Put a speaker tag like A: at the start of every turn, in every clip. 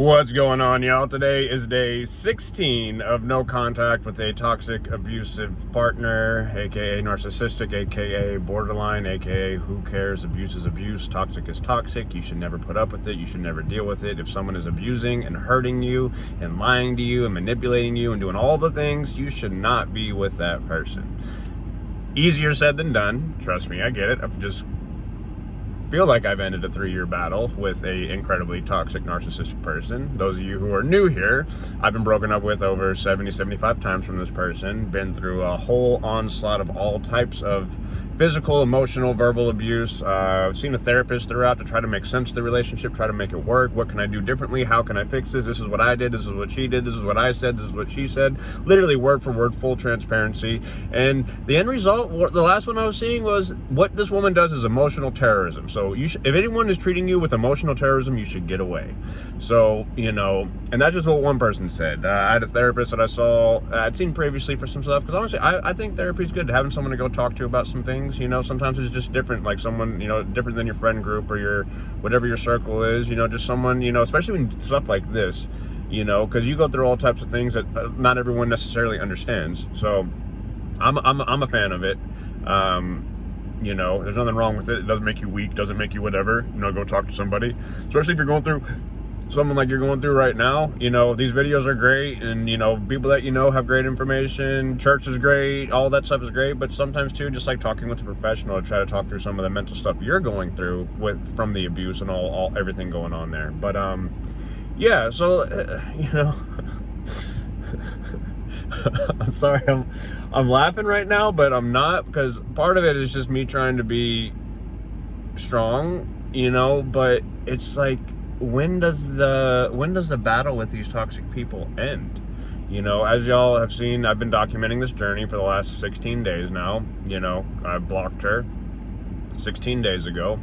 A: What's going on, y'all? Today is day 16 of no contact with a toxic, abusive partner, aka narcissistic, aka borderline, aka who cares, abuse is abuse, toxic is toxic. You should never put up with it, you should never deal with it. If someone is abusing and hurting you and lying to you and manipulating you and doing all the things, you should not be with that person. Easier said than done, trust me, I get it. I've just feel like I've ended a 3-year battle with a incredibly toxic narcissistic person. Those of you who are new here, I've been broken up with over 75 times from this person, been through a whole onslaught of all types of physical, emotional, verbal abuse. I've seen a therapist throughout to try to make sense of the relationship, try to make it work. What can I do differently? How can I fix this? This is what I did, this is what she did, this is what I said, this is what she said. Literally word for word, full transparency. And the end result, the last one I was seeing was what this woman does is emotional terrorism. So if anyone is treating you with emotional terrorism, you should get away. So, you know, and that's just what one person said. I had a therapist that I saw, I'd seen previously for some stuff, because honestly, I think therapy is good. Having someone to go talk to about some things, you know, sometimes it's just different, like someone, you know, different than your friend group or your, whatever your circle is, you know, just someone, you know, especially when stuff like this, you know, because you go through all types of things that not everyone necessarily understands. So I'm a fan of it. You know, there's nothing wrong with it. It doesn't make you weak, doesn't make you whatever. You know, go talk to somebody. Especially if you're going through something like you're going through right now. You know, these videos are great, and, you know, people that you know have great information. Church is great. All that stuff is great. But sometimes, too, just like talking with a professional to try to talk through some of the mental stuff you're going through from the abuse and everything going on there. But, yeah, so, you know... I'm sorry, I'm laughing right now, but I'm not, because part of it is just me trying to be strong, you know, but it's like, when does the battle with these toxic people end? You know, as y'all have seen, I've been documenting this journey for the last 16 days now. You know, I blocked her 16 days ago.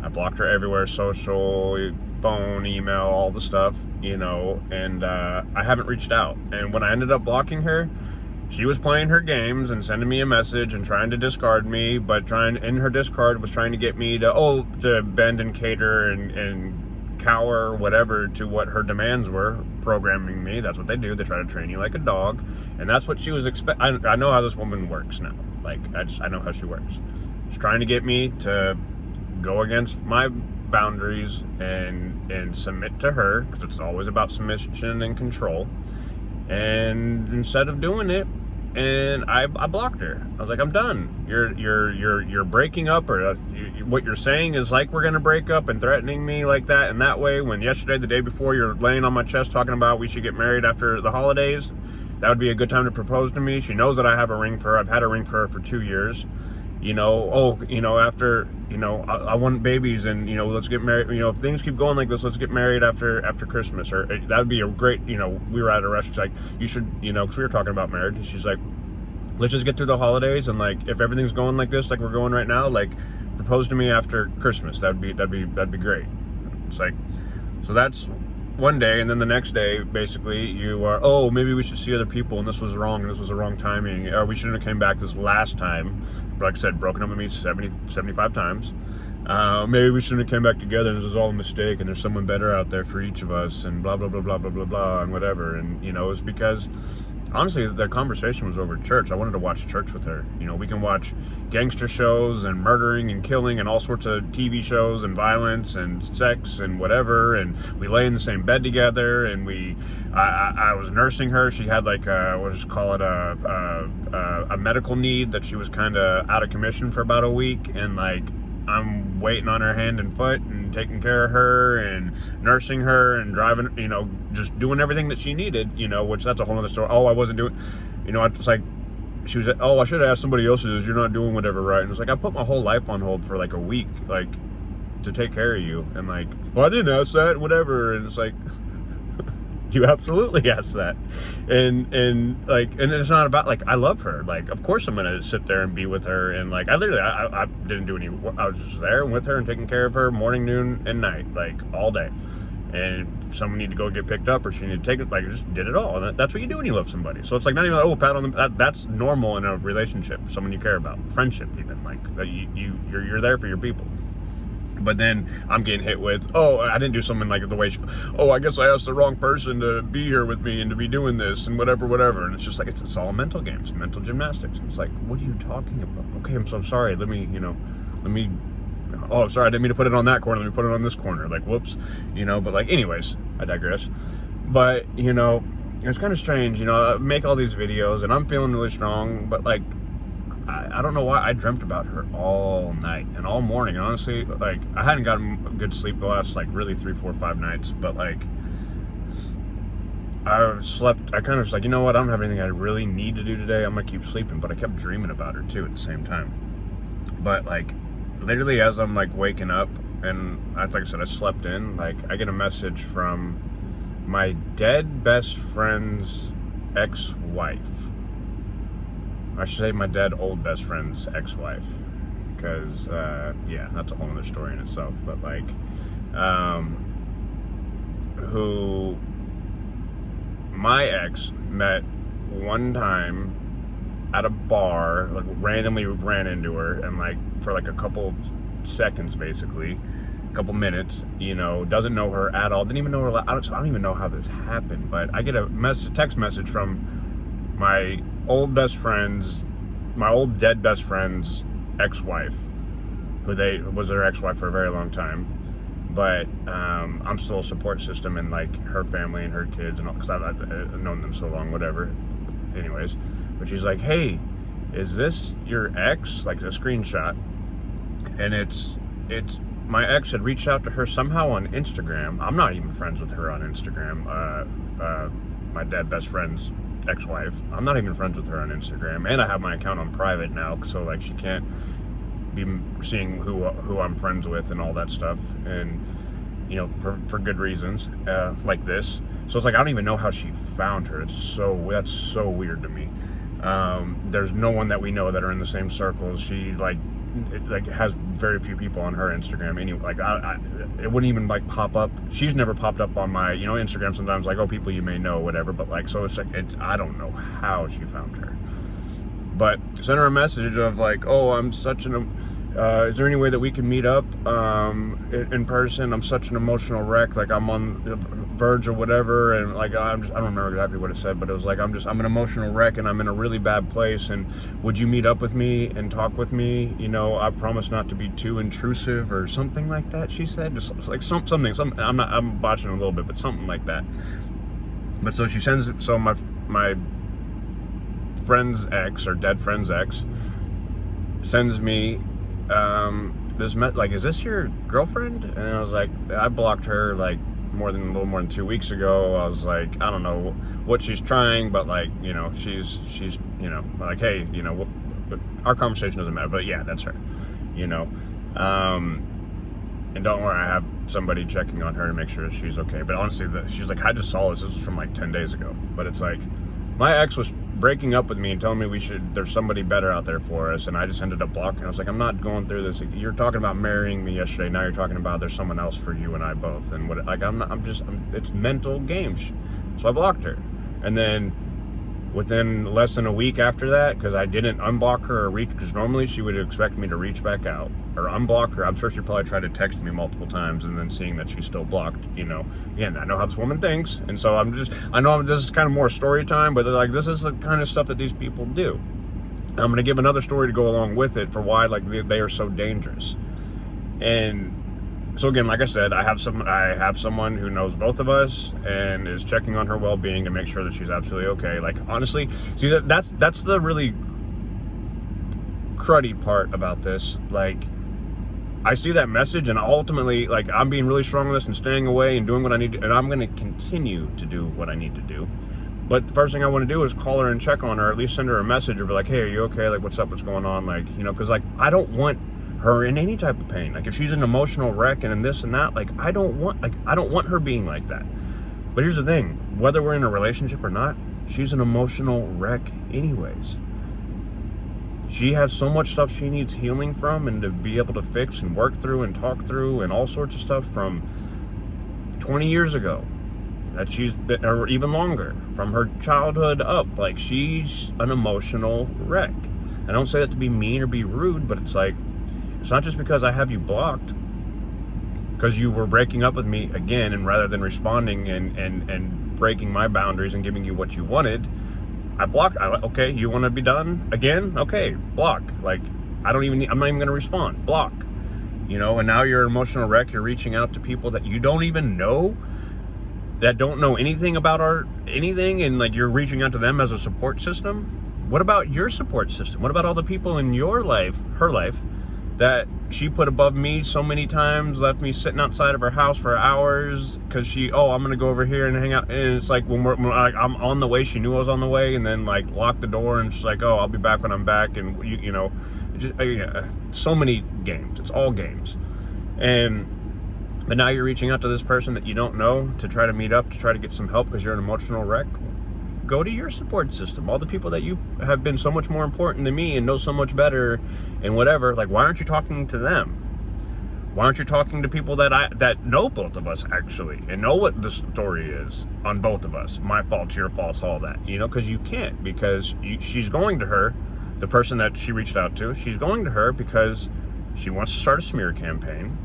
A: I blocked her everywhere, social, phone, email, all the stuff, you know, and I haven't reached out. And when I ended up blocking her, she was playing her games and sending me a message and trying to discard me, but in her discard was trying to get me to bend and cater and cower, whatever, to what her demands were, programming me. That's what they do. They try to train you like a dog. And that's what she was I know how this woman works now. Like, I know how she works. She's trying to get me to go against my boundaries and submit to her, because it's always about submission and control. And instead of doing it, and I blocked her. I was like, I'm done. You're breaking up, or what you're saying is like we're gonna break up and threatening me like that and that way, when yesterday, the day before, you're laying on my chest talking about we should get married after the holidays. That would be a good time to propose to me. She knows that I have a ring for her. I've had a ring for her for 2 years. You know, after, you know, I want babies, and, you know, let's get married. You know, if things keep going like this, let's get married after Christmas. Or that would be a great, you know, we were at a restaurant, she's like, you should, you know, because we were talking about marriage, and she's like, let's just get through the holidays, and, like, if everything's going like this, like we're going right now, like, propose to me after Christmas. That'd be great. It's like, so that's one day, and then the next day, basically, you are, oh, maybe we should see other people, and this was wrong, and this was the wrong timing, or we shouldn't have came back this last time. Like I said, broken up with me 75 times. Maybe we shouldn't have came back together, and this was all a mistake, and there's someone better out there for each of us, and blah, blah, blah, blah, blah, blah, blah, and whatever. And, you know, it was because, honestly, the conversation was over church. I wanted to watch church with her. You know, we can watch gangster shows and murdering and killing and all sorts of TV shows and violence and sex and whatever, and we lay in the same bed together, and I was nursing her. She had, like, we'll just call it a medical need that she was kind of out of commission for about a week, and, like, I'm waiting on her hand and foot and taking care of her and nursing her and driving, you know, just doing everything that she needed, you know, which that's a whole other story. Oh, I wasn't doing, you know, it's like, she was, oh, I should have asked somebody else to do this. You're not doing whatever right. And it's like, I put my whole life on hold for like a week, like, to take care of you. And like, well, I didn't ask that, whatever. And it's like, you absolutely asked that. And it's not about, like, I love her. Like, of course I'm gonna sit there and be with her, and like, I didn't do any, I was just there with her and taking care of her morning, noon, and night, like, all day. And someone need to go get picked up, or she need to take it, like, I just did it all. And that's what you do when you love somebody. So it's like, not even like, oh, pat on the, that's normal in a relationship, someone you care about, friendship even, like, you're there for your people. But then I'm getting hit with, oh, I didn't do something like the way she, oh, I guess I asked the wrong person to be here with me and to be doing this and whatever. And it's just like, it's all mental games, mental gymnastics. It's like, what are you talking about? Okay, I'm so sorry. Oh, sorry, I didn't mean to put it on that corner. Let me put it on this corner. Like, whoops, but like, anyways, I digress. But, it's kind of strange, I make all these videos and I'm feeling really strong, but like, I don't know why I dreamt about her all night and all morning. And honestly, like, I hadn't gotten good sleep the last, like, really 3, 4, 5 nights. But, like, I kind of was like, you know what? I don't have anything I really need to do today. I'm going to keep sleeping. But I kept dreaming about her, too, at the same time. But, like, literally as I'm, like, waking up, and like I said, I slept in, like, I get a message from my dead best friend's ex-wife. I should say my dead old best friend's ex-wife, because, yeah, that's a whole other story in itself, but, like, who my ex met one time at a bar, like, randomly ran into her, and, like, for, like, a couple seconds, basically, a couple minutes, doesn't know her at all, didn't even know her, I don't even know how this happened, but I get a text message from my old dead best friend's ex-wife, who was their ex-wife for a very long time, but I'm still a support system in, like, her family and her kids and all, because I've known them so long, whatever. Anyways, but she's like, hey, is this your ex? Like, a screenshot, and it's my ex had reached out to her somehow on Instagram. I'm not even friends with her on Instagram. My dead best friend's ex-wife. I'm not even friends with her on Instagram, and I have my account on private now, so, like, she can't be seeing who I'm friends with and all that stuff, and for good reasons, like this. So it's like, I don't even know how she found her. That's so weird to me. There's no one that we know that are in the same circles. She has very few people on her Instagram anyway. Like, it wouldn't even, like, pop up. She's never popped up on my Instagram sometimes, like, oh, people you may know, whatever, but, like, so it's like, I don't know how she found her, but sent her a message of, like, oh, I'm such is there any way that we can meet up in person? I'm such an emotional wreck, like, I'm on the verge or whatever, and, like, I don't remember exactly what it said, but it was like, I'm an emotional wreck and I'm in a really bad place, and would you meet up with me and talk with me? I promise not to be too intrusive, or something like that, she said. Just like something, I'm botching a little bit, but something like that. But so she sends it, so my friend's ex, or dead friend's ex, sends me like, is this your girlfriend? And I was like, I blocked her, like, a little more than 2 weeks ago. I was like, I don't know what she's trying, but, like, she's like, hey, our conversation doesn't matter, but yeah, that's her, and don't worry, I have somebody checking on her to make sure she's okay. But honestly, she's like, I just saw this was from, like, 10 days ago. But it's like, my ex was breaking up with me and telling me there's somebody better out there for us, and I just ended up blocking. I was like, I'm not going through this. You're talking about marrying me yesterday, now you're talking about there's someone else for you and I both, and what, like, it's mental games. So I blocked her, and then within less than a week after that, because I didn't unblock her or reach, because normally she would expect me to reach back out or unblock her. I'm sure she probably tried to text me multiple times, and then seeing that she's still blocked, again, I know how this woman thinks, and so I know this is kind of more story time, but, like, this is the kind of stuff that these people do. I'm going to give another story to go along with it for why, like, they are so dangerous. And so again, like I said, I have someone who knows both of us and is checking on her well-being to make sure that she's absolutely okay. Like, honestly, see, that's the really cruddy part about this. Like, I see that message, and ultimately, like, I'm being really strong on this and staying away and doing what I need to, and I'm going to continue to do what I need to do. But the first thing I want to do is call her and check on her, at least send her a message or be like, hey, are you okay? Like, what's up? What's going on? Like, because, like, I don't want her in any type of pain. Like, if she's an emotional wreck and this and that, like, I don't want her being like that. But here's the thing, whether we're in a relationship or not, she's an emotional wreck anyways. She has so much stuff she needs healing from, and to be able to fix and work through and talk through and all sorts of stuff from 20 years ago that she's been, or even longer, from her childhood up. Like, she's an emotional wreck. I don't say that to be mean or be rude, but it's like, it's not just because I have you blocked because you were breaking up with me again, and rather than responding and breaking my boundaries and giving you what you wanted, I blocked. Okay, you want to be done again? Okay, block. Like, I'm not even going to respond. Block. You know, and now you're an emotional wreck. You're reaching out to people that you don't even know, that don't know anything about anything, and like you're reaching out to them as a support system. What about your support system? What about all the people in your life, her life, that she put above me so many times, left me sitting outside of her house for hours because I'm gonna go over here and hang out, and it's like when I'm on the way, she knew I was on the way, and then like locked the door, and she's like, oh, I'll be back when I'm back, and you know, so many games. It's all games. But now you're reaching out to this person that you don't know to try to meet up, to try to get some help because you're an emotional wreck. Go to your support system. All the people that you have been so much more important than me and know so much better and whatever, like, why aren't you talking to them? Why aren't you talking to people that know both of us, actually, and know what the story is on both of us? My fault, your fault, all that. You know, because you can't, because she's going to her, the person that she reached out to, she's going to her because she wants to start a smear campaign.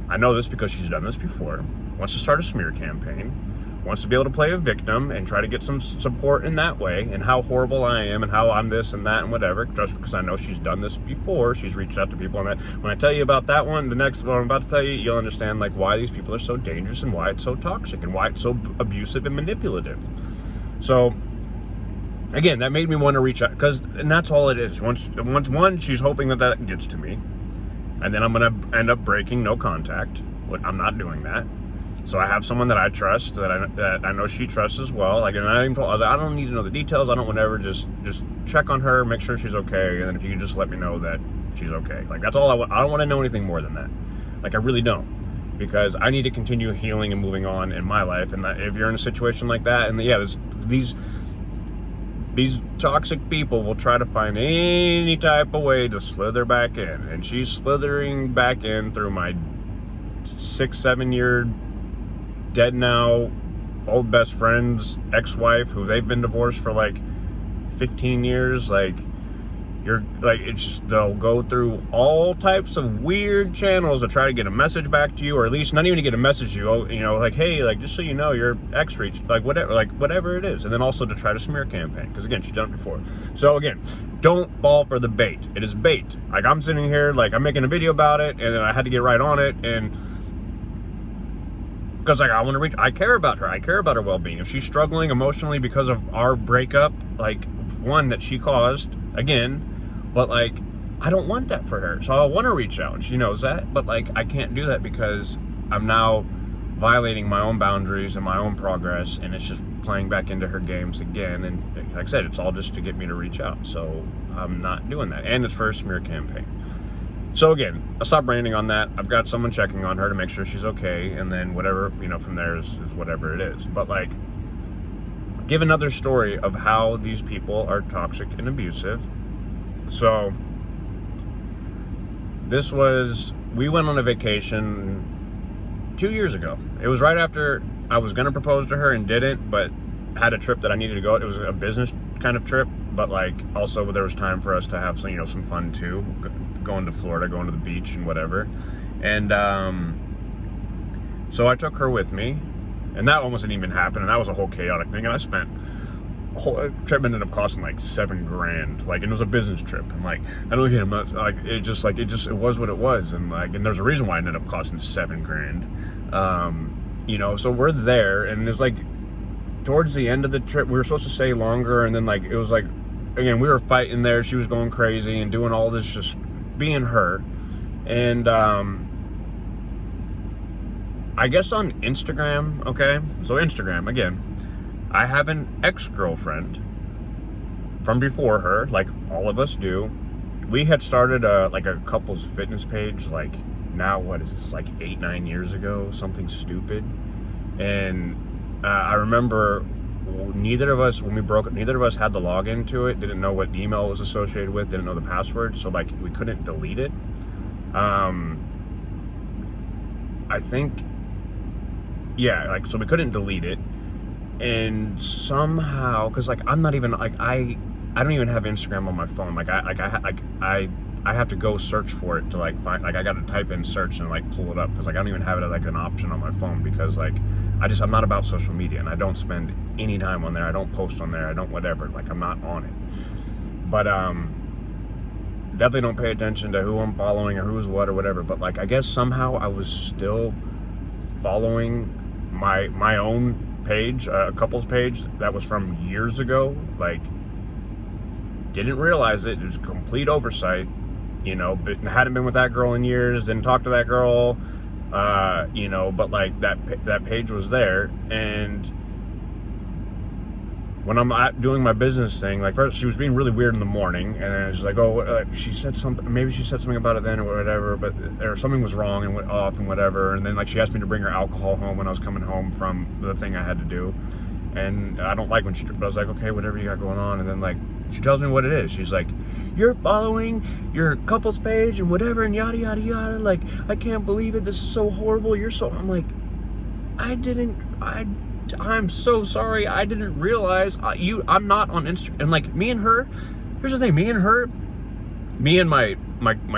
A: I know this because she's done this before. Wants to start a smear campaign. Wants to be able to play a victim and try to get some support in that way, and how horrible I am and how I'm this and that and whatever, just because I know she's done this before. She's reached out to people, and when I tell you about that one, the next one I'm about to tell you, you'll understand like why these people are so dangerous and why it's so toxic and why it's so abusive and manipulative. So again, that made me want to reach out, and that's all it is. Once she's hoping that gets to me, and then I'm gonna end up breaking no contact. I'm not doing that. So I have someone that I trust, that I know she trusts as well. Like, and I even told, I was like, I don't need to know the details. I don't whatever. Just check on her, make sure she's okay, and then if you can just let me know that she's okay. Like, that's all I want. I don't want to know anything more than that. Like, I really don't, because I need to continue healing and moving on in my life. And if you're in a situation like that, and yeah, these toxic people will try to find any type of way to slither back in, and she's slithering back in through my 6-7 year dead now old best friend's ex-wife, who they've been divorced for like 15 years. Like, you're like, it's just, they'll go through all types of weird channels to try to get a message back to you, or at least not even to get a message to you, you know, like, hey, like, just so you know, your ex reached, like, whatever it is. And then also to try to smear campaign, because again, she's done it before. So again, don't fall for the bait. It is bait. Like, I'm sitting here, like, I'm making a video about it, and then I had to get right on it, and because like, I care about her. I care about her well-being. If she's struggling emotionally because of our breakup, like, one that she caused, again, but like, I don't want that for her. So I want to reach out, and she knows that, but like, I can't do that because I'm now violating my own boundaries and my own progress, and it's just playing back into her games again. And like I said, it's all just to get me to reach out. So I'm not doing that. And it's for a smear campaign. So again, I'll stop ranting on that. I've got someone checking on her to make sure she's okay, and then whatever, you know, from there is whatever it is. But like, give another story of how these people are toxic and abusive. So we went on a vacation 2 years ago. It was right after I was going to propose to her and didn't, but had a trip that I needed to go. It was a business kind of trip, but like, also there was time for us to have some, you know, some fun too, going to Florida, going to the beach and whatever. And so I took her with me, and that almost didn't even happen, and that was a whole chaotic thing. And I spent, whole trip ended up costing like $7,000, like, and it was a business trip, and like, I don't get much, like, it was what it was, and like, and there's a reason why it ended up costing $7,000. You know, so we're there, and it's like, towards the end of the trip, we were supposed to stay longer, and then like, it was like, again, we were fighting there. She was going crazy and doing all this, just being her. And I guess on Instagram, okay, so Instagram, again, I have an ex-girlfriend from before her, like all of us do. We had started like a couples fitness page, like, now what is this, like 8-9 years ago, something stupid. And I remember neither of us, when we broke up, neither of us had the login to it, didn't know what email it was associated with, didn't know the password, so like, we couldn't delete it. I think, yeah, like, so we couldn't delete it. And somehow, because like, I'm not even, like, I don't even have Instagram on my phone. Like, I I have to go search for it to like find, like I got to type in search and like pull it up, because like I don't even have it as like an option on my phone, because like I'm not about social media, and I don't spend any time on there. I don't post on there. I don't whatever. Like I'm not on it. But definitely don't pay attention to who I'm following or who's what or whatever. But like I guess somehow I was still following my own page, a couple's page that was from years ago. Like didn't realize it. It was a complete oversight. You know, but hadn't been with that girl in years, didn't talk to that girl, you know, but like that page was there. And when I'm doing my business thing, like first she was being really weird in the morning, and then it's like, oh, she said something, maybe she said something about it then or whatever, but or something was wrong and went off and whatever. And then like she asked me to bring her alcohol home when I was coming home from the thing I had to do. And I don't like when but I was like, okay, whatever you got going on. And then like she tells me what it is. She's like, you're following your couple's page and whatever and yada yada yada, like I can't believe it, this is so horrible, you're so, I'm like, I'm so sorry, I didn't realize I'm not on Instagram. And like me and her, here's the thing, me and my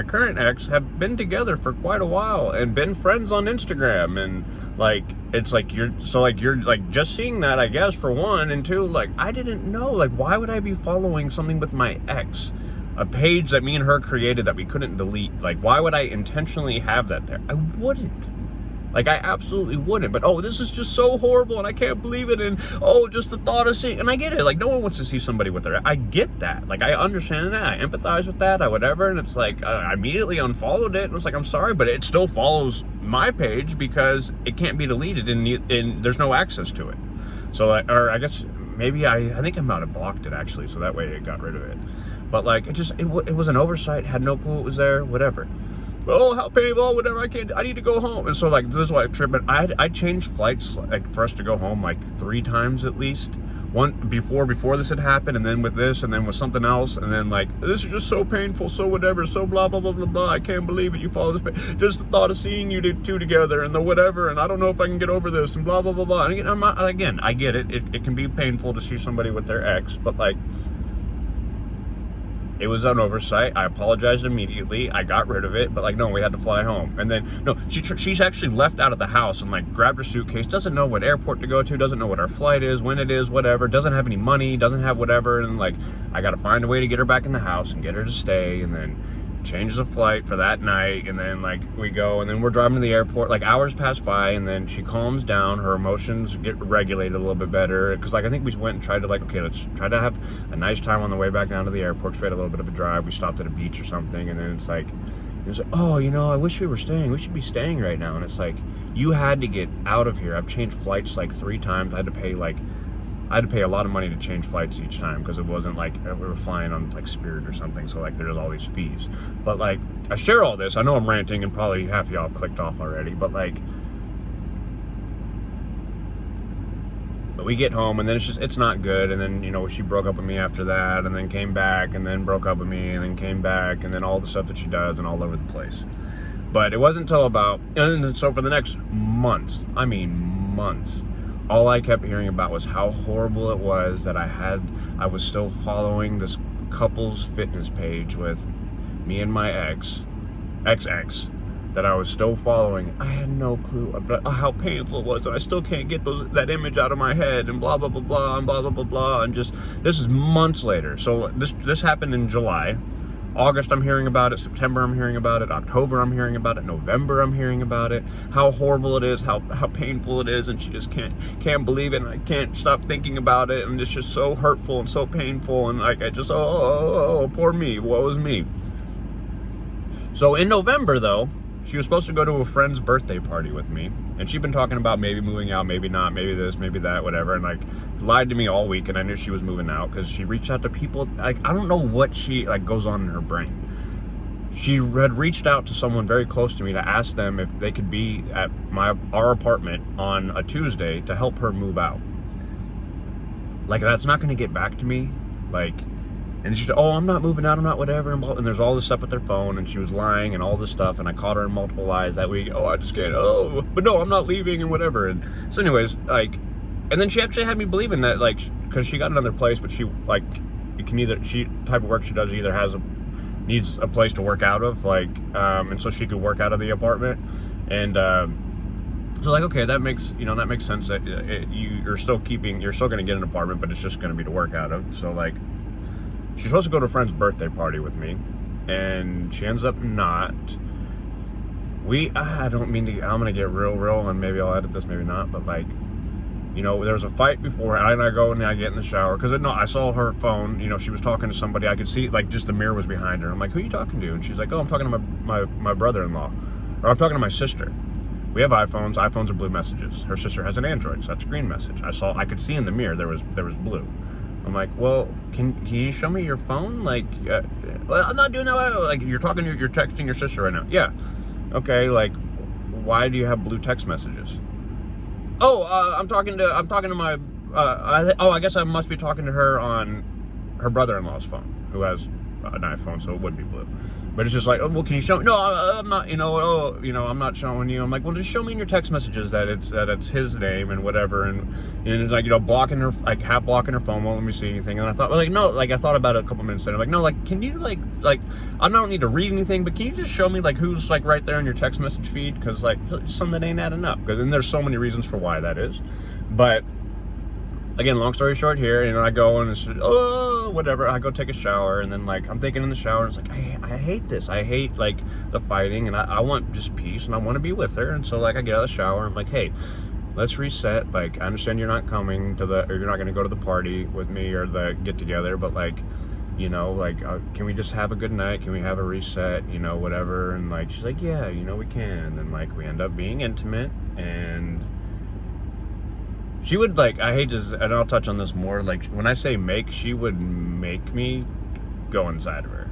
A: current ex have been together for quite a while and been friends on Instagram. And like it's like you're like just seeing that, I guess, for one, and two, like I didn't know, like why would I be following something with my ex, a page that me and her created that we couldn't delete? Like why would I intentionally have that there? I wouldn't. Like I absolutely wouldn't. But oh, this is just so horrible and I can't believe it, and oh, just the thought of seeing, and I get it, like no one wants to see somebody with their, I get that, like I understand that, I empathize with that, I whatever. And it's like I immediately unfollowed it and was like, I'm sorry, but it still follows my page because it can't be deleted and there's no access to it. So like, or I guess maybe I think I might have blocked it actually, so that way it got rid of it. But like it was an oversight, had no clue it was there, whatever. Oh, how painful, whatever, I need to go home. And so like this is why I'm tripping. I changed flights like for us to go home like 3 times at least. One before this had happened, and then with this, and then with something else, and then like this is just so painful, so whatever, so blah blah blah blah blah. I can't believe it, you follow this, just the thought of seeing you two together and the whatever, and I don't know if I can get over this, and blah blah blah blah. And again, I get it. It can be painful to see somebody with their ex, but like it was an oversight. I apologized immediately. I got rid of it, but like, no, we had to fly home. And then, no, she's actually left out of the house and like grabbed her suitcase, doesn't know what airport to go to, doesn't know what our flight is, when it is, whatever, doesn't have any money, doesn't have whatever. And like, I got to find a way to get her back in the house and get her to stay, and then change the flight for that night. And then like we go, and then we're driving to the airport, like hours pass by, and then she calms down, her emotions get regulated a little bit better, because like I think we went and tried to like, okay, let's try to have a nice time on the way back down to the airport. We had a little bit of a drive, we stopped at a beach or something, and then it's like oh, you know, I wish we were staying, we should be staying right now. And it's like, you had to get out of here. I've changed flights like 3 times. I had to pay a lot of money to change flights each time, because it wasn't like we were flying on like Spirit or something, so like there's all these fees. But like, I share all this, I know I'm ranting and probably half of y'all have clicked off already, but like, we get home and then it's not good. And then, you know, she broke up with me after that, and then came back, and then broke up with me, and then came back, and then all the stuff that she does, and all over the place. But it wasn't until and so for the next months, I mean months, all I kept hearing about was how horrible it was that I was still following this couple's fitness page with me and my ex that I was still following. I had no clue about how painful it was, and I still can't get that image out of my head, and blah blah blah blah and blah blah blah blah. And just, this is months later. So this happened in July. August I'm hearing about it, September I'm hearing about it, October I'm hearing about it, November I'm hearing about it, how horrible it is, how painful it is, and she just can't believe it, and I can't stop thinking about it, and it's just so hurtful and so painful, and like I just, oh poor me, woe is me. So in November though, she was supposed to go to a friend's birthday party with me, and she'd been talking about maybe moving out, maybe not, maybe this, maybe that, whatever, and like lied to me all week, and I knew she was moving out because she reached out to people. Like, I don't know what she like goes on in her brain. She had reached out to someone very close to me to ask them if they could be at our apartment on a Tuesday to help her move out. Like, that's not going to get back to me. Like, and she said, oh, I'm not moving out, I'm not whatever, and there's all this stuff with their phone, and she was lying and all this stuff, and I caught her in multiple lies that week. Oh, I just can't, oh, but no, I'm not leaving and whatever. And so anyways, like, and then she actually had me believing that, like, because she got another place, but she, like, it can either, type of work she does either has needs a place to work out of, like, and so she could work out of the apartment. And so like, okay, that makes sense that you're still going to get an apartment, but it's just going to be to work out of. So like, she's supposed to go to a friend's birthday party with me, and she ends up not. I don't mean to, I'm going to get real, and maybe I'll edit this, maybe not, but like, you know, there was a fight before, and I go and I get in the shower, because I saw her phone, you know, she was talking to somebody, I could see, like, just the mirror was behind her. I'm like, who are you talking to? And she's like, oh, I'm talking to my brother-in-law, or I'm talking to my sister. We have iPhones are blue messages. Her sister has an Android, so that's green message. I could see in the mirror there was blue. I'm like, well, can you show me your phone? Like, well, I'm not doing that. Like, you're texting your sister right now. Yeah. Okay, like, why do you have blue text messages? Oh, I'm talking to my, I guess I must be talking to her on her brother-in-law's phone, who has an iPhone, so it would be blue. But it's just like, oh, well, can you show me? No, I'm not, I'm not showing you. I'm like, well, just show me in your text messages that it's his name and whatever. And it's like, blocking her, like half blocking her phone, won't let me see anything. And I thought, like, no, like I thought about it a couple minutes later. I'm like, no, like, can you like, I don't need to read anything, but can you just show me like who's like right there in your text message feed? Because like something that ain't adding up. Because then there's so many reasons for why that is. But again, long story short here, I go and it's, whatever, I go take a shower, and then like I'm thinking in the shower, it's like, I hate this. I hate like the fighting, and I want just peace, and I want to be with her. And so like I get out of the shower, I'm like, hey, let's reset. Like, I understand you're not coming to or you're not going to go to the party with me or the get together, but like, can we just have a good night? Can we have a reset? Whatever. And like, she's like, yeah, we can. And like, we end up being intimate, and she would like, I hate this, and I'll touch on this more, like when I say she would make me go inside of her.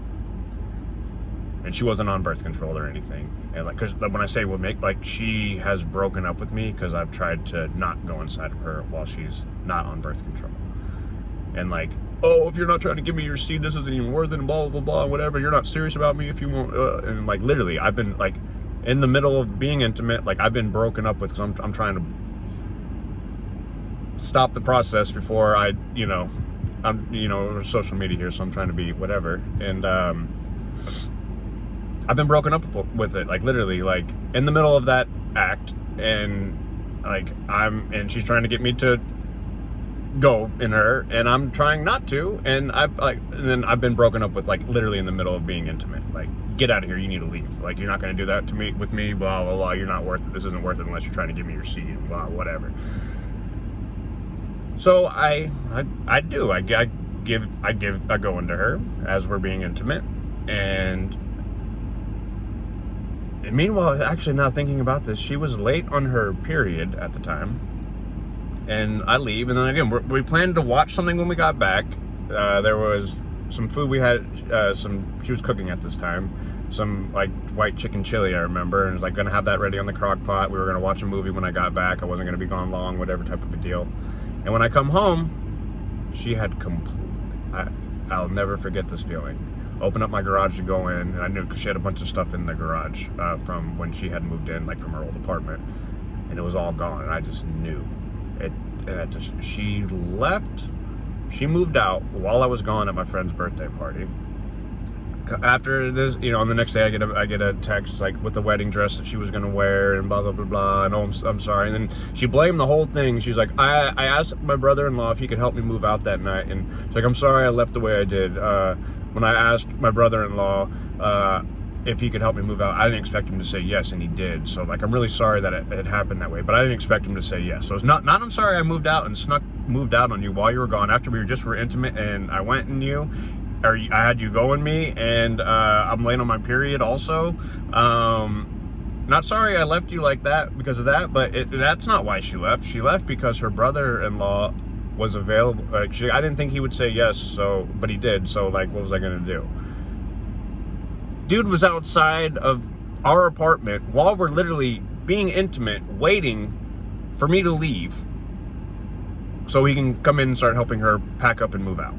A: And she wasn't on birth control or anything. And like, cause when I say would make, like she has broken up with me because I've tried to not go inside of her while she's not on birth control. And like, oh, if you're not trying to give me your seed, this isn't even worth it, and blah, blah, blah, whatever. You're not serious about me if you won't. And like, literally, I've been like, in the middle of being intimate, like I've been broken up with, because I'm trying to stop the process before I'm social media here, so I'm trying to be whatever. And I've been broken up with it, like literally, like in the middle of that act, and like and she's trying to get me to go in her, and I'm trying not to, and then I've been broken up with, like literally in the middle of being intimate. Like, get out of here, you need to leave. Like, you're not going to do that with me, blah blah blah. You're not worth it. This isn't worth it unless you're trying to give me your seed, blah, whatever. So I go into her as we're being intimate, and meanwhile, actually, now thinking about this, she was late on her period at the time, and I leave, and then again, we planned to watch something when we got back. There was some food we had, she was cooking at this time, some like white chicken chili, I remember, and I was like gonna have that ready on the crock pot. We were gonna watch a movie when I got back. I wasn't gonna be gone long, whatever type of a deal. And when I come home, she had I'll never forget this feeling. Open up my garage to go in, and I knew, because she had a bunch of stuff in the garage from when she had moved in, like from her old apartment, and it was all gone, and I just knew. She left, she moved out while I was gone at my friend's birthday party. After this, on the next day, I get a text like with the wedding dress that she was gonna wear, and blah blah blah blah. And I'm sorry. And then she blamed the whole thing. She's like, I asked my brother-in-law if he could help me move out that night, and she's like, I'm sorry I left the way I did. When I asked my brother-in-law if he could help me move out, I didn't expect him to say yes, and he did. So like, I'm really sorry that it happened that way, but I didn't expect him to say yes. So it's not I'm sorry I moved out on you while you were gone, after we were intimate, and I went in you. Or I had you go in me, and I'm late on my period also. Not sorry I left you like that because of that, but that's not why she left. She left because her brother-in-law was available. Like, I didn't think he would say yes, but he did. So like, what was I gonna do? Dude was outside of our apartment while we're literally being intimate, waiting for me to leave so he can come in and start helping her pack up and move out.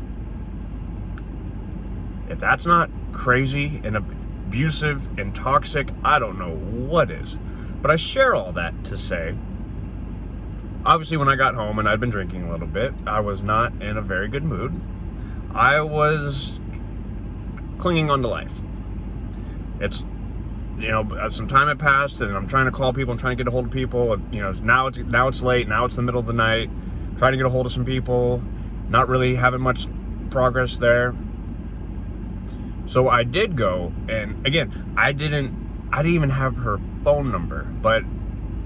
A: If that's not crazy and abusive and toxic, I don't know what is. But I share all that to say, obviously when I got home and I'd been drinking a little bit, I was not in a very good mood. I was clinging on to life. It's, you know, some time had passed, and I'm trying to call people, I'm trying to get a hold of people. You know, now it's late, now it's the middle of the night, trying to get a hold of some people, not really having much progress there. So I did go, and again, I didn't even have her phone number, but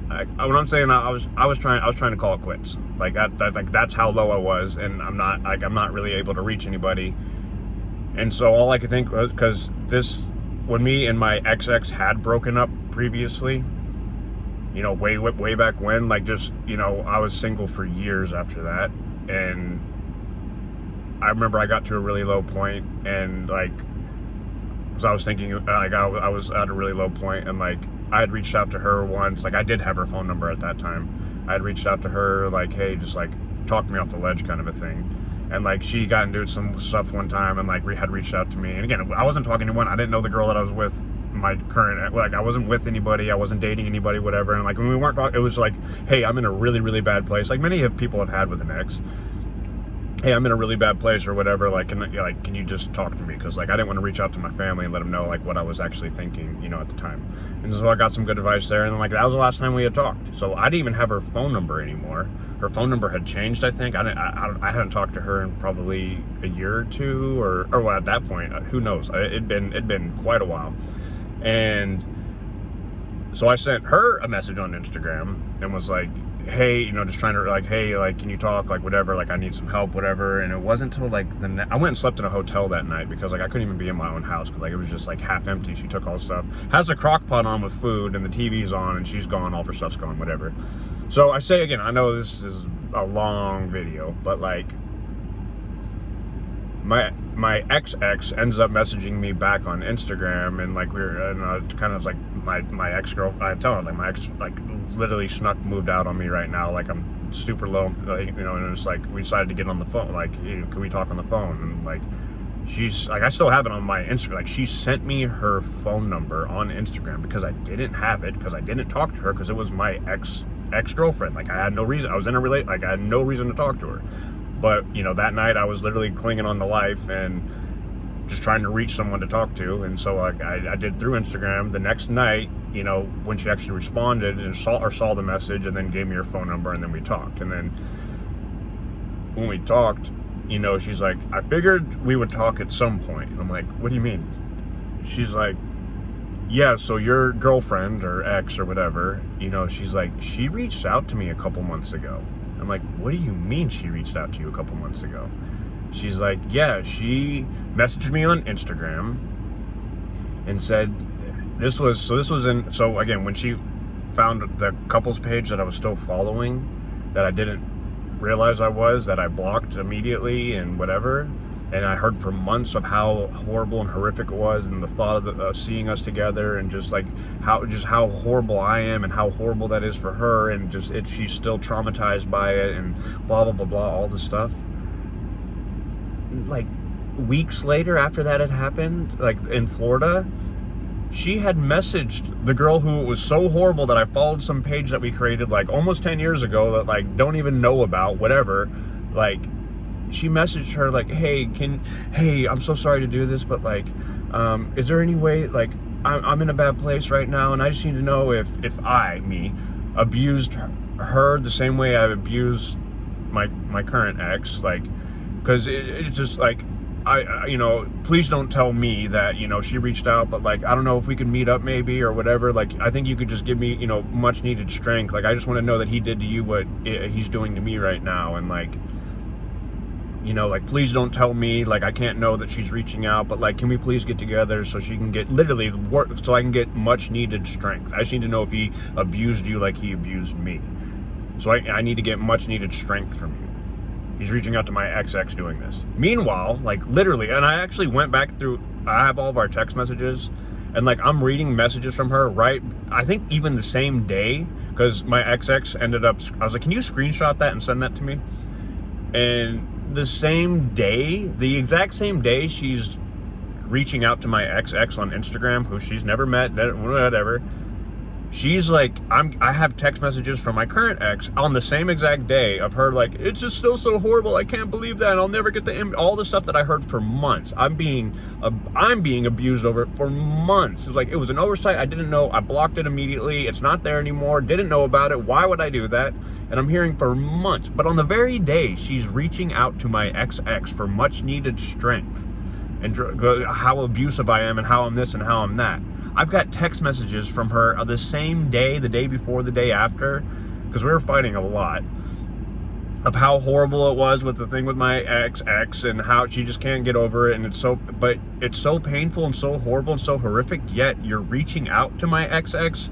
A: what I'm saying, I was trying to call it quits. Like that's how low I was, and I'm not really able to reach anybody. And so all I could think was, because when me and my ex had broken up previously, you know, way back when, like, just, you know, I was single for years after that, and I remember I got to a really low point, and like, so I was thinking, like, I was at a really low point, and like, I had reached out to her once. Like, I did have her phone number at that time. I had reached out to her, like, hey, just like talk me off the ledge kind of a thing. And like, she got into some stuff one time, and like, had reached out to me. And again, I wasn't talking to anyone. I didn't know the girl that I was with, my current, like, I wasn't with anybody. I wasn't dating anybody, whatever. And like, when we weren't talking, it was like, hey, I'm in a really, really bad place. Like many people have had with an ex. Hey, I'm in a really bad place or whatever, like, can you just talk to me? Because like, I didn't want to reach out to my family and let them know like what I was actually thinking, you know, at the time. And so I got some good advice there, and then like, that was the last time we had talked. So I didn't even have her phone number anymore. Her phone number had changed, I think. I hadn't talked to her in probably a year or two, or well, at that point, who knows? It'd been quite a while. And so I sent her a message on Instagram and was like, hey, you know, just trying to, like, hey, like, can you talk, like, whatever, like, I need some help, whatever. And it wasn't until like I went and slept in a hotel that night, because like, I couldn't even be in my own house, because like, it was just like half empty. She took all the stuff, has the crock pot on with food, and the TV's on, and she's gone, all of her stuff's gone, whatever. So I say again, I know this is a long video, but like, my ex ends up messaging me back on Instagram, and like, kind of like, my ex-girl, I tell her, like, my ex, like, literally moved out on me right now. Like, I'm super low, like, you know, and it's like, we decided to get on the phone, like, you know, can we talk on the phone? And like, she's like, I still have it on my Instagram. Like, she sent me her phone number on Instagram, because I didn't have it, because I didn't talk to her, because it was my ex-girlfriend. Like, I had no reason, I was in a like, I had no reason to talk to her. But, you know, that night I was literally clinging on to life and just trying to reach someone to talk to. And so like, I did through Instagram. The next night, you know, when she actually responded and saw the message, and then gave me her phone number, and then we talked. And then when we talked, you know, she's like, I figured we would talk at some point. And I'm like, what do you mean? She's like, yeah, so your girlfriend or ex or whatever, you know, she's like, she reached out to me a couple months ago. I'm like, what do you mean she reached out to you a couple months ago? She's like, yeah, she messaged me on Instagram and said, so again, when she found the couples page that I was still following, that I didn't realize that I blocked immediately and whatever. And I heard for months of how horrible and horrific it was, and the thought of seeing us together, and just like how horrible I am, and how horrible that is for her, and she's still traumatized by it, and blah blah blah blah, all the stuff. Like, weeks later, after that had happened, like in Florida, she had messaged the girl who was so horrible that I followed some page that we created like almost 10 years ago that like don't even know about, whatever. Like, she messaged her like, hey, I'm so sorry to do this, but like, is there any way, like, I'm in a bad place right now, and I just need to know if me abused her the same way I've abused my current ex, like, because it's just like, I you know, please don't tell me that, you know, she reached out, but like, I don't know if we could meet up maybe or whatever. Like, I think you could just give me, you know, much needed strength. Like, I just want to know that he did to you what he's doing to me right now, and like, you know, like, please don't tell me, like, I can't know that she's reaching out, but like, can we please get together so she can get literally work, so I can get much needed strength. I just need to know if he abused you like he abused me. So I need to get much needed strength from you. He's reaching out to my ex doing this. Meanwhile, like, literally, and I actually went back through, I have all of our text messages, and like, I'm reading messages from her, right? I think even the same day, because my ex ended up, I was like, can you screenshot that and send that to me? And the same day, the exact same day, she's reaching out to my ex on Instagram, who she's never met, whatever. she's like, I have text messages from my current ex on the same exact day of her like, it's just still so horrible, I can't believe that, I'll never get all the stuff that I heard for months. I'm being abused over it for months. It was like, it was an oversight, I didn't know, I blocked it immediately, it's not there anymore, didn't know about it, why would I do that? And I'm hearing for months. But on the very day she's reaching out to my ex for much needed strength and how abusive I am and how I'm this and how I'm that, I've got text messages from her the same day, the day before, the day after, because we were fighting a lot, of how horrible it was with the thing with my ex and how she just can't get over it. And but it's so painful and so horrible and so horrific, yet you're reaching out to my ex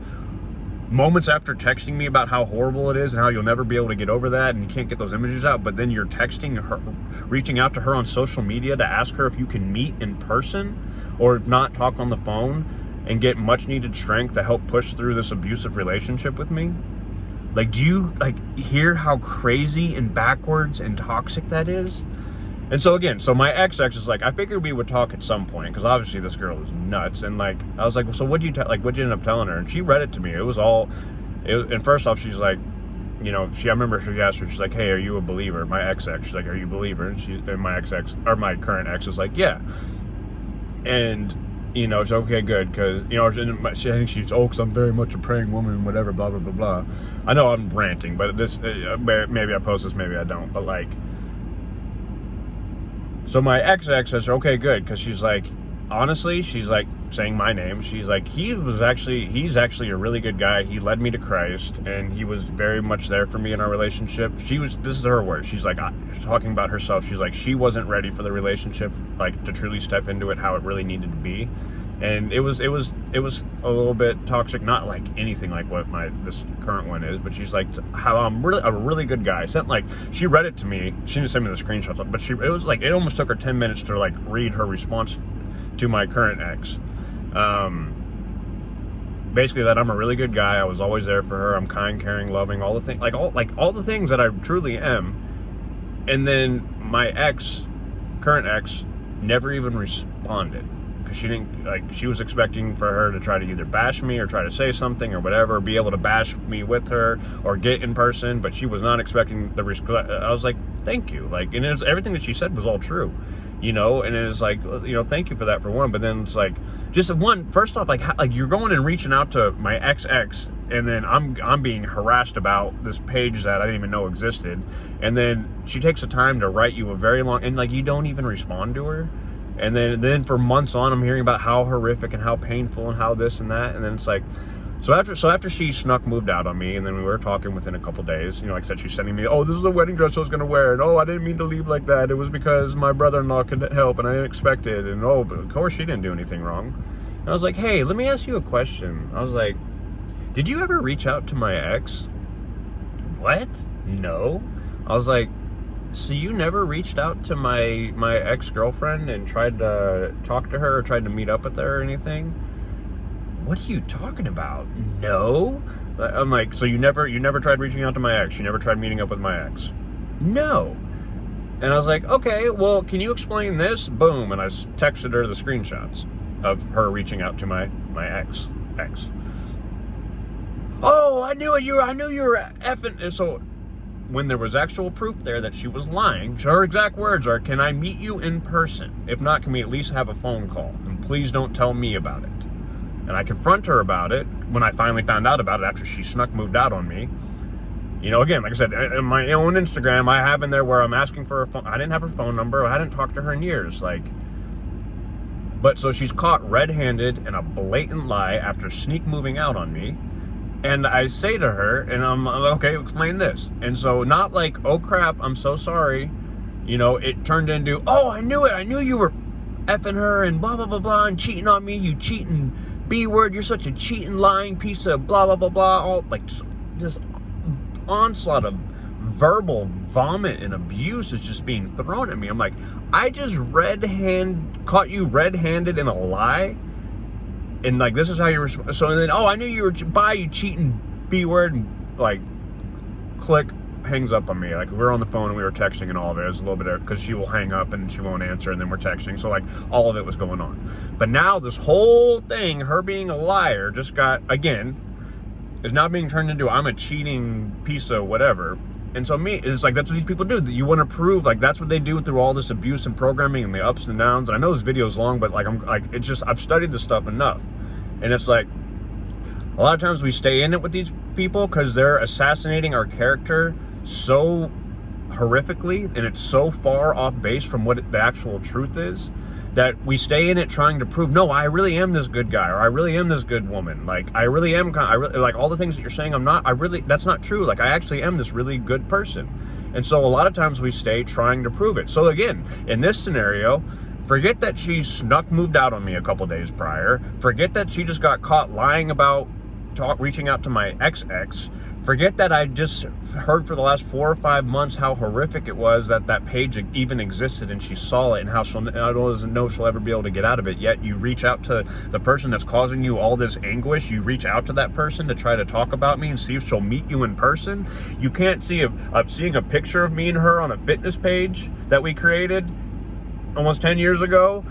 A: moments after texting me about how horrible it is and how you'll never be able to get over that and you can't get those images out, but then you're texting her, reaching out to her on social media to ask her if you can meet in person or not talk on the phone and get much needed strength to help push through this abusive relationship with me. Like, do you hear how crazy and backwards and toxic that is? And so again, my ex is like, I figured we would talk at some point because obviously this girl is nuts. And like, I was like, well, so what'd you end up telling her? And she read it to me. And first off, she's like, you know, I remember she asked her, she's like, hey, are you a believer? My ex, she's like, are you a believer? And my my current ex is like, yeah. And you know, it's okay, good, because, you know, I think she's, because I'm very much a praying woman, whatever, blah, blah, blah, blah. I know I'm ranting, but this, maybe I post this, maybe I don't, but like, so my ex says, okay, good, because she's like, honestly, she's like, saying my name, she's like, he's actually a really good guy, he led me to Christ, and he was very much there for me in our relationship. This is her word, she's like, talking about herself, she's like, she wasn't ready for the relationship, like, to truly step into it how it really needed to be. And it was a little bit toxic, not like anything like what this current one is, but she's like, how I'm a really good guy. She read it to me, she didn't send me the screenshots, but it was like, it almost took her 10 minutes to like read her response to my current ex. Basically that I'm a really good guy, I was always there for her, I'm kind, caring, loving, all the things, all the things that I truly am. And then my current ex, never even responded, because she was expecting for her to try to either bash me or try to say something or whatever, or be able to bash me with her or get in person, but she was not expecting I was like, thank you, like, and everything that she said was all true. You know, and it's like, you know, thank you for that for one, but then it's like, first off, like you're going and reaching out to my ex, and then I'm being harassed about this page that I didn't even know existed, and then she takes the time to write you a very long, and like, you don't even respond to her, and then for months on, I'm hearing about how horrific and how painful and how this and that, and then it's like, so after she moved out on me, and then we were talking within a couple days, you know, like I said, she's sending me, oh, this is the wedding dress I was going to wear, and oh, I didn't mean to leave like that, it was because my brother-in-law couldn't help, and I didn't expect it, and oh, but of course she didn't do anything wrong. And I was like, hey, let me ask you a question. I was like, did you ever reach out to my ex? What? No. I was like, so you never reached out to my ex-girlfriend and tried to talk to her or tried to meet up with her or anything? What are you talking about? No. I'm like, so you never tried reaching out to my ex? You never tried meeting up with my ex? No. And I was like, okay, well, can you explain this? Boom. And I texted her the screenshots of her reaching out to my ex. Oh, I knew you were effing. And so when there was actual proof there that she was lying, her exact words are, can I meet you in person? If not, can we at least have a phone call? And please don't tell me about it. And I confront her about it when I finally found out about it after she moved out on me. You know, again, like I said, in my own Instagram, I have in there where I'm asking for her phone. I didn't have her phone number. I hadn't talked to her in years. But so she's caught red-handed in a blatant lie after moving out on me. And I say to her, and I'm like, okay, explain this. And so not like, oh crap, I'm so sorry. You know, it turned into, oh, I knew it. I knew you were effing her and blah, blah, blah, blah, and cheating on me. You cheating B-word, you're such a cheating, lying piece of blah, blah, blah, blah, all like this onslaught of verbal vomit and abuse is just being thrown at me. I'm like, I just caught you red-handed in a lie, and like, this is how you respond. So, and then, oh, I knew you were you cheating B-word, and like, click, hangs up on me. Like, we were on the phone and we were texting and all of it. It was a little bit, because she will hang up and she won't answer, and then we're texting. So like, all of it was going on. But now this whole thing, her being a liar, just got, again, is now being turned into I'm a cheating piece of whatever. And so it's like, that's what these people do. You want to prove, like, that's what they do through all this abuse and programming and the ups and downs. And I know this video is long, but like, it's just, I've studied this stuff enough. And it's like, a lot of times we stay in it with these people because they're assassinating our character so horrifically, and it's so far off base from what the actual truth is, that we stay in it trying to prove, no, I really am this good guy, or I really am this good woman. Like, I really am, like all the things that you're saying, I'm not, that's not true. Like, I actually am this really good person. And so a lot of times we stay trying to prove it. So again, in this scenario, forget that she moved out on me a couple days prior. Forget that she just got caught lying about reaching out to my ex. Forget that I just heard for the last 4 or 5 months how horrific it was that page even existed, and she saw it, and how she doesn't know she'll ever be able to get out of it. Yet you reach out to the person that's causing you all this anguish. You reach out to that person to try to talk about me and see if she'll meet you in person. You can't see seeing a picture of me and her on a fitness page that we created almost 10 years ago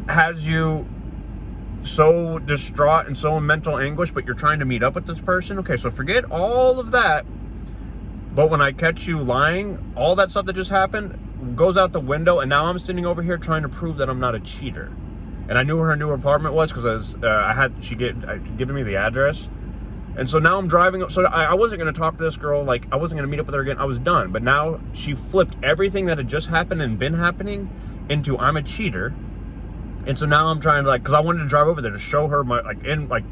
A: has you so distraught and so in mental anguish, but you're trying to meet up with this person. Okay, so forget all of that. But when I catch you lying, all that stuff that just happened goes out the window, and now I'm standing over here trying to prove that I'm not a cheater. And I knew where her new apartment was because she given me the address. And so now I'm driving. So I wasn't going to talk to this girl. Like, I wasn't going to meet up with her again. I was done. But now she flipped everything that had just happened and been happening into I'm a cheater. And so now I'm trying to, like, because I wanted to drive over there to show her my,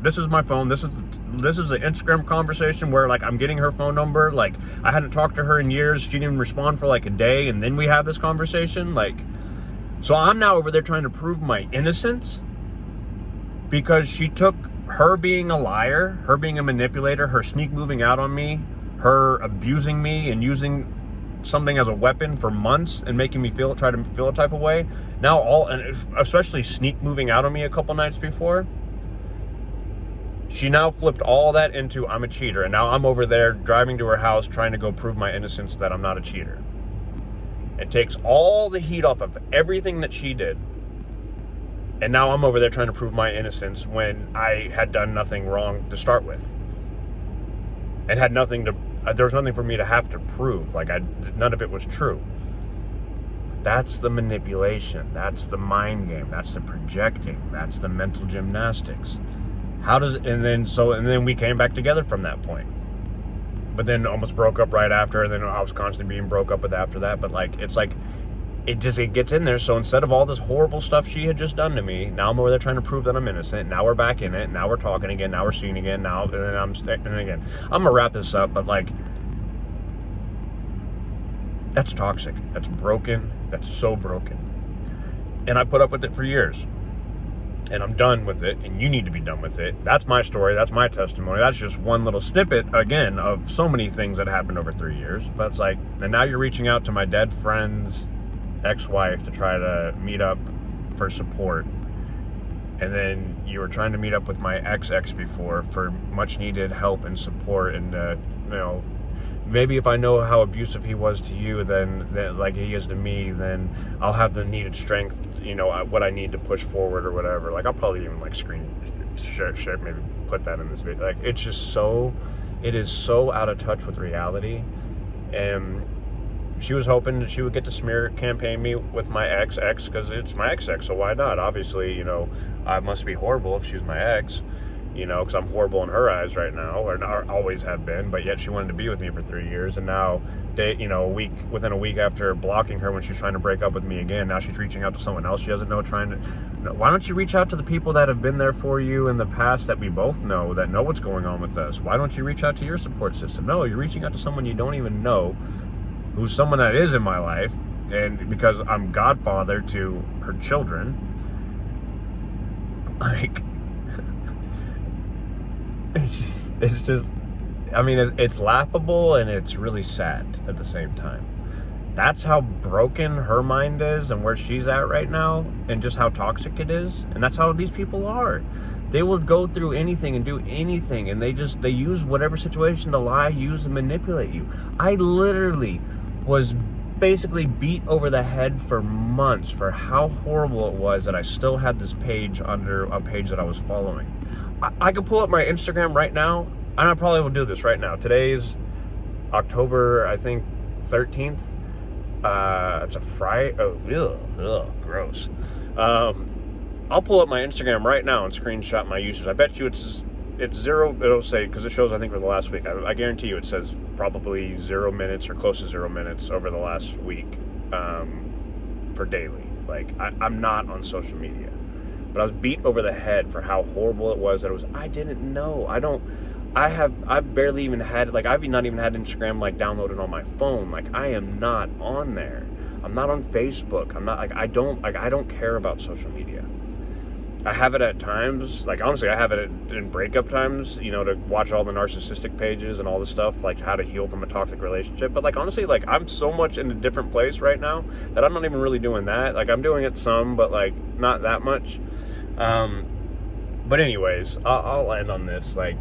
A: this is my phone. This is an Instagram conversation where, like, I'm getting her phone number. Like, I hadn't talked to her in years. She didn't even respond for like a day, and then we have this conversation. Like, so I'm now over there trying to prove my innocence because she took her being a liar, her being a manipulator, her sneak moving out on me, her abusing me and using something as a weapon for months and making me try to feel a type of way. Now and especially sneak moving out on me a couple nights before, she now flipped all that into I'm a cheater. And now I'm over there driving to her house trying to go prove my innocence that I'm not a cheater. It takes all the heat off of everything that she did. And now I'm over there trying to prove my innocence when I had done nothing wrong to start with. And had nothing to, there was nothing for me to have to prove. Like, none of it was true. That's the manipulation. That's the mind game. That's the projecting. That's the mental gymnastics. And then we came back together from that point. But then almost broke up right after, and then I was constantly being broke up with after that. But like, it's like, it gets in there. So instead of all this horrible stuff she had just done to me, now I'm over there trying to prove that I'm innocent. Now we're back in it. Now we're talking again. Now we're seeing again. Now, and then and again. I'm gonna wrap this up, but like, that's toxic. That's broken. That's so broken. And I put up with it for years. And I'm done with it, and you need to be done with it. That's my story. That's my testimony. That's just one little snippet, again, of so many things that happened over 3 years. But it's like, and now you're reaching out to my dead friend's ex-wife to try to meet up for support. And then you were trying to meet up with my ex before for much needed help and support. And, maybe if I know how abusive he was to you, then like he is to me, then I'll have the needed strength, what I need to push forward or whatever. Like, I'll probably even like share, maybe put that in this video. Like, it's just it is so out of touch with reality. And she was hoping that she would get to smear campaign me with my ex because it's my ex, so why not? Obviously, I must be horrible if she's my ex. Because I'm horrible in her eyes right now, or always have been, but yet she wanted to be with me for 3 years, and now, within a week after blocking her when she's trying to break up with me again, now she's reaching out to someone else she doesn't know, why don't you reach out to the people that have been there for you in the past that we both know, that know what's going on with us? Why don't you reach out to your support system? No, you're reaching out to someone you don't even know, who's someone that is in my life, and because I'm godfather to her children, like, it's just, I mean, it's laughable and it's really sad at the same time. That's how broken her mind is and where she's at right now, and just how toxic it is. And that's how these people are. They will go through anything and do anything, and they use whatever situation to lie, use, and manipulate you. I literally was basically beat over the head for months for how horrible it was that I still had this page under a page that I was following. I could pull up my Instagram right now, and I probably will do this right now. Today's October, I think, 13th. It's a Friday. Oh, gross. I'll pull up my Instagram right now and screenshot my usage. I bet you it's zero. It'll say, because it shows, I think, for the last week. I guarantee you it says probably 0 minutes or close to 0 minutes over the last week for daily. Like, I'm not on social media. But I was beat over the head for how horrible it was. I didn't know. I've barely even had, like, I've not even had Instagram, like, downloaded on my phone. Like, I am not on there. I'm not on Facebook. I'm not, like, I don't care about social media. I have it at times, like, honestly, I have it in breakup times, you know, to watch all the narcissistic pages and all the stuff, like how to heal from a toxic relationship. But, like, honestly, like, I'm so much in a different place right now that I'm not even really doing that. Like, I'm doing it some, but, like, not that much. But anyways, I'll end on this, like,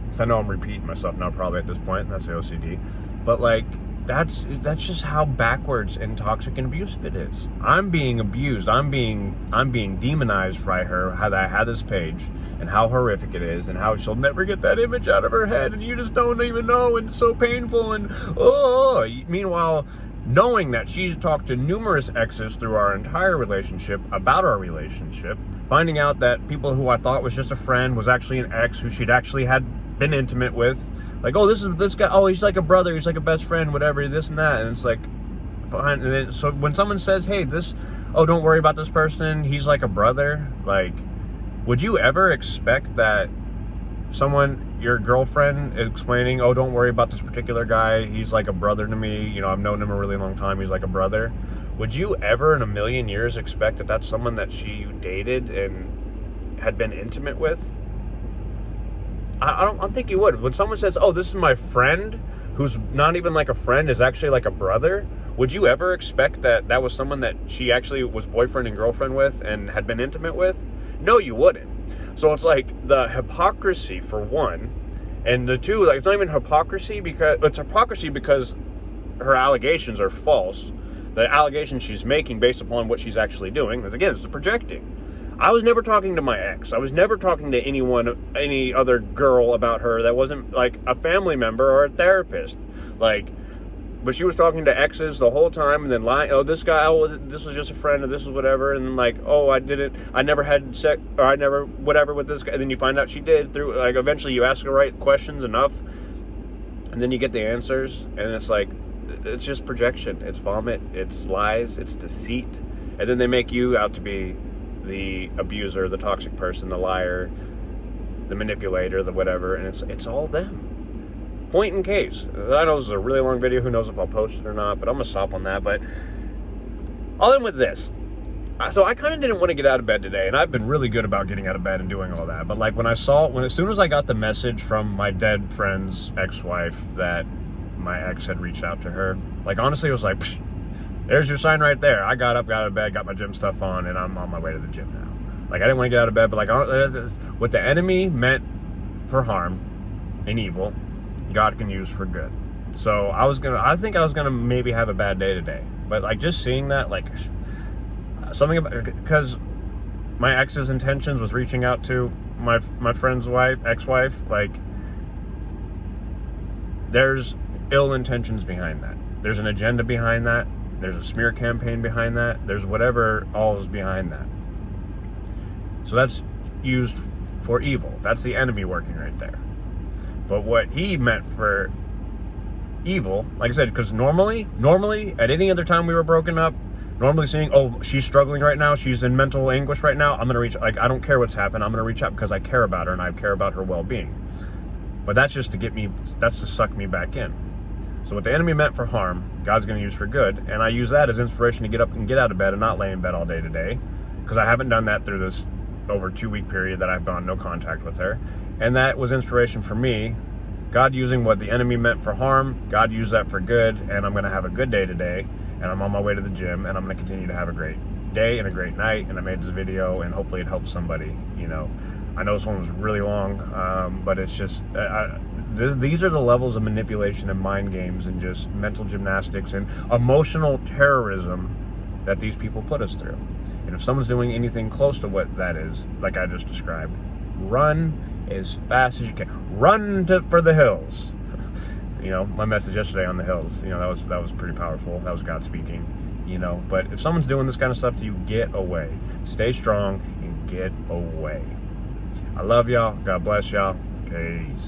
A: because I know I'm repeating myself now probably at this point, and that's the OCD. But, like, that's just how backwards and toxic and abusive it is. I'm being abused. I'm being demonized by her, how I had this page, and how horrific it is, and how she'll never get that image out of her head, and you just don't even know, and it's so painful, and oh. Meanwhile, knowing that she's talked to numerous exes through our entire relationship about our relationship, finding out that people who I thought was just a friend was actually an ex who she'd actually had been intimate with. Like, oh, this guy, oh, he's like a brother, he's like a best friend, whatever, this and that. And it's like, fine. And then, so when someone says, hey, don't worry about this person, he's like a brother, like, would you ever expect that someone, your girlfriend, is explaining, oh, don't worry about this particular guy, he's like a brother to me, you know, I've known him a really long time, he's like a brother? Would you ever in a million years expect that that's someone that she dated and had been intimate with? I don't think you would. When someone says, oh, this is my friend, who's not even like a friend, is actually like a brother, would you ever expect that that was someone that she actually was boyfriend and girlfriend with and had been intimate with? No, you wouldn't. So it's like the hypocrisy for one, and the two, like, it's not even hypocrisy because it's hypocrisy because her allegations are false. The allegations she's making based upon what she's actually doing, because again, it's the projecting. I was never talking to my ex. I was never talking to any other girl about her that wasn't like a family member or a therapist. Like, but she was talking to exes the whole time and then lying, oh, this guy, oh, this was just a friend, or this was whatever, and like, oh, I never had sex, or I never whatever with this guy, and then you find out she did through, like, eventually you ask the right questions enough, and then you get the answers, and it's like, it's just projection, it's vomit, it's lies, it's deceit, and then they make you out to be the abuser, the toxic person, the liar, the manipulator, the whatever, and it's all them. Point in case. I know this is a really long video, who knows if I'll post it or not, but I'm gonna stop on that. But I'll end with this. So I kind of didn't want to get out of bed today, and I've been really good about getting out of bed and doing all that, but like as soon as I got the message from my dead friend's ex-wife that my ex had reached out to her, like, honestly, it was like, psh, there's your sign right there. I got up, got out of bed, got my gym stuff on, and I'm on my way to the gym now. Like, I didn't want to get out of bed, but like, what the enemy meant for harm and evil, God can use for good. So I think I was gonna maybe have a bad day today, but like, just seeing that, like, something about, because my ex's intentions was reaching out to my friend's ex-wife, like, there's ill intentions behind that. There's an agenda behind that. There's a smear campaign behind that. There's whatever all is behind that. So that's used for evil. That's the enemy working right there. But what he meant for evil, like I said, because normally, at any other time we were broken up, normally seeing, oh, she's struggling right now, she's in mental anguish right now, I'm going to reach, like, I don't care what's happened, I'm going to reach out because I care about her and I care about her well-being. But that's just to that's to suck me back in. So what the enemy meant for harm, God's going to use for good, and I use that as inspiration to get up and get out of bed and not lay in bed all day today, because I haven't done that through this over 2-week period that I've gone no contact with her. And that was inspiration for me. God using what the enemy meant for harm, God used that for good, and I'm going to have a good day today, and I'm on my way to the gym, and I'm going to continue to have a great day and a great night, and I made this video, and hopefully it helps somebody, you know. I know this one was really long, but it's just, these are the levels of manipulation and mind games and just mental gymnastics and emotional terrorism that these people put us through. And if someone's doing anything close to what that is, like I just described, Run as fast as you can. Run for the hills. You know, my message yesterday on the hills, you know, that was pretty powerful. That was God speaking, you know. But if someone's doing this kind of stuff to you, get away. Stay strong and get away. I love y'all. God bless y'all. Peace.